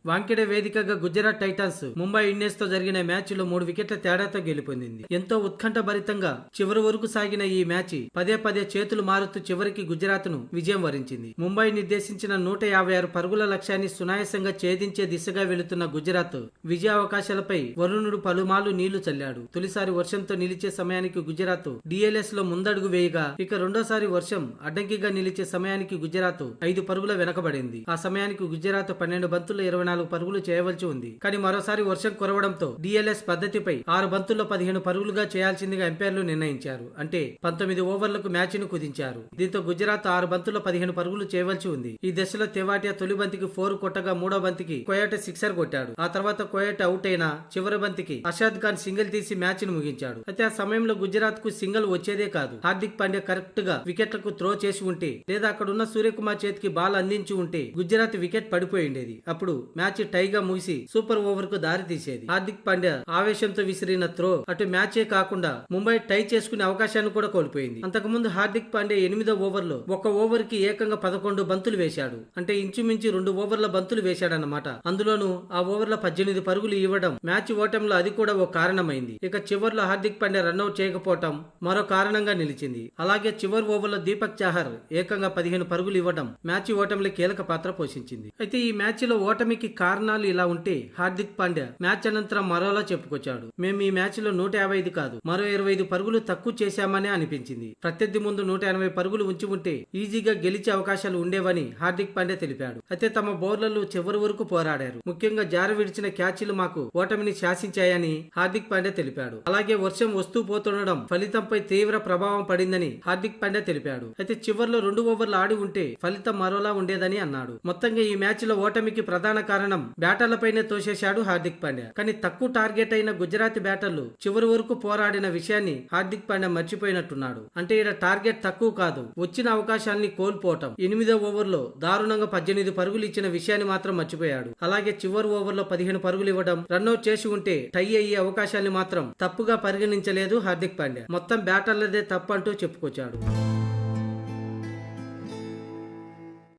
వాంకెడే వేదికగా Gujarat Titans Mumbai Indians తో జరిగిన మ్యాచ్ లో 3 వికెట్ల తేడాతో గెలుపొందింది. ఎంతో ఉత్కంఠ భరితంగా చివరి వరకు సాగిన ఈ మ్యాచ్ పదే చేతులు మారుతూ చివరికి గుజరాత్ ను విజయం వరించింది. ముంబై నిర్దేశించిన 156 పరుగుల లక్ష్యాన్ని సునాయాసంగా ఛేదించే దిశగా వెళుతున్న గుజరాత్ విజయావకాశాలపై వరుణుడు పలుమార్లు నీళ్లు చల్లాడు. తొలిసారి వర్షంతో నిలిచే సమయానికి గుజరాత్ డిఎల్ఎస్ లో ముందడుగు వేయగా, ఇక రెండోసారి వర్షం అడ్డంకిగా నిలిచే సమయానికి గుజరాత్ 5 పరుగుల వెనకబడింది. ఆ సమయానికి గుజరాత్ 12 బంతుల్లో 24 పరుగులు చేయవలసి ఉంది. కానీ మరోసారి వర్షం కురవడంతో డిఎల్ఎస్ పద్ధతిపై 6 బంతుల్లో 15 పరుగులుగా చేయాల్సిందిగా ఎంపైర్లు నిర్ణయించారు. అంటే 19 ఓవర్లకు మ్యాచ్ ను కుదించారు. దీంతో గుజరాత్ 6 బంతుల్లో 15 పరుగులు చేయవలసి ఉంది. ఈ దశలో తెవాటియా తొలి బంతికి 4 కొట్టగా మూడో బంతికి కోయట సిక్సర్ కొట్టాడు. ఆ తర్వాత కోయట అవుట్ అయినా చివరి బంతికి అషాద్ ఖాన్ సింగిల్ తీసి మ్యాచ్ ను ముగించాడు. అయితే ఆ సమయంలో గుజరాత్ కు సింగిల్ వచ్చేదే కాదు. హార్దిక్ పాండ్యా కరెక్ట్ గా వికెట్లకు త్రో చేసి ఉంటే, లేదా అక్కడున్న సూర్యకుమార్ చేతికి బాల్ అందించి ఉంటే గుజరాత్ వికెట్ పడిపోయి ఉండేది. అప్పుడు మ్యాచ్ టైగా ముగిసి సూపర్ ఓవర్ కు దారి తీసేది. హార్దిక్ పాండ్యా ఆవేశంతో విసిరిన త్రో అటు మ్యాచే కాకుండా ముంబై టై చేసుకునే అవకాశాన్ని కూడా కోల్పోయింది. అంతకుముందు హార్దిక్ పాండ్యా 8వ ఓవర్లో ఒక ఓవర్ కి ఏకంగా 11 బంతులు వేశాడు. అంటే ఇంచుమించు 2 ఓవర్ల బంతులు వేశాడన్నమాట. అందులోనూ ఆ ఓవర్లో 18 పరుగులు ఇవ్వడం మ్యాచ్ ఓటంలో అది కూడా ఓ కారణమైంది. ఇక చివర్లో హార్దిక్ పాండ్యా రన్అట్ చేయకపోవటం మరో కారణంగా నిలిచింది. అలాగే చివరి ఓవర్లో దీపక్ చాహర్ ఏకంగా 15 పరుగులు ఇవ్వడం మ్యాచ్ ఓటంలో కీలక పాత్ర పోషించింది. అయితే ఈ మ్యాచ్ లో ఓటమికి కారణాలు ఇలా ఉంటే, హార్దిక్ పాండ్యా మ్యాచ్ అనంతరం మరోలా చెప్పుకొచ్చాడు. మేము ఈ మ్యాచ్ లో 155 కాదు, మరో 25 పరుగులు తక్కువ చేశామనే అనిపించింది. ప్రత్యర్థి ముందు 180 పరుగులు ఉంచి ఉంటే ఈజీగా గెలిచే అవకాశాలు ఉండేవని హార్దిక్ పాండ్యా తెలిపాడు. అయితే తమ బౌలర్లు చివరి వరకు పోరాడారు. ముఖ్యంగా జారు విడిచిన క్యాచ్లు మాకు ఓటమిని శాసించాయని హార్దిక్ పాండ్యా తెలిపాడు. అలాగే వర్షం వస్తూ పోతుండడం ఫలితంపై తీవ్ర ప్రభావం పడిందని హార్దిక్ పాండ్యా తెలిపాడు. అయితే చివర్లో 2 ఓవర్లు ఆడి ఉంటే ఫలితం మరోలా ఉండేదని అన్నాడు. మొత్తంగా ఈ మ్యాచ్ లో ఓటమికి ప్రధాన కారణం బ్యాటర్లపైనే తోసేశాడు హార్దిక్ పాండ్యా. కానీ తక్కువ టార్గెట్ అయిన గుజరాత్ బ్యాటర్లు చివరి వరకు పోరాడిన విషయాన్ని హార్దిక్ పాండ్యా మర్చిపోయినట్టున్నాడు. అంటే ఇక్కడ టార్గెట్ తక్కువ కాదు, వచ్చిన అవకాశాన్ని కోల్పోవటం. 8వ ఓవర్లో దారుణంగా 18 పరుగులు ఇచ్చిన విషయాన్ని మాత్రం మర్చిపోయాడు. అలాగే చివరి ఓవర్లో 15 పరుగులు ఇవ్వడం, రన్అట్ చేసి ఉంటే టై అయ్యే అవకాశాన్ని మాత్రం తప్పుగా పరిగణించలేదు హార్దిక్ పాండ్యా. మొత్తం బ్యాటర్లదే తప్పు అంటూ చెప్పుకొచ్చాడు.